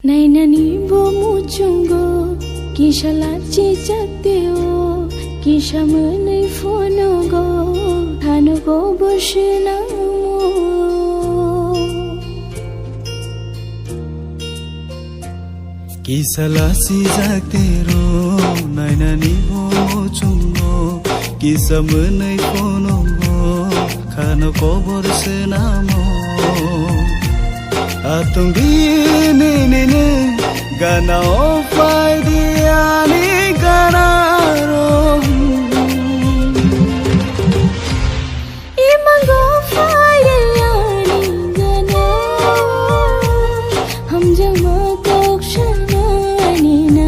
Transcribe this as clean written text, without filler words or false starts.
Nainanibo muchungo kisha lachi chateo kisha menai fonogo hanogo boshinamo kisha lachi chatero nainanibo muchungo kisha menai fonogo hanogo boshinamo Atung dini nini gana ofai dia ni gana roh Imang ofai dia ni gana Ham jama tok shana ni na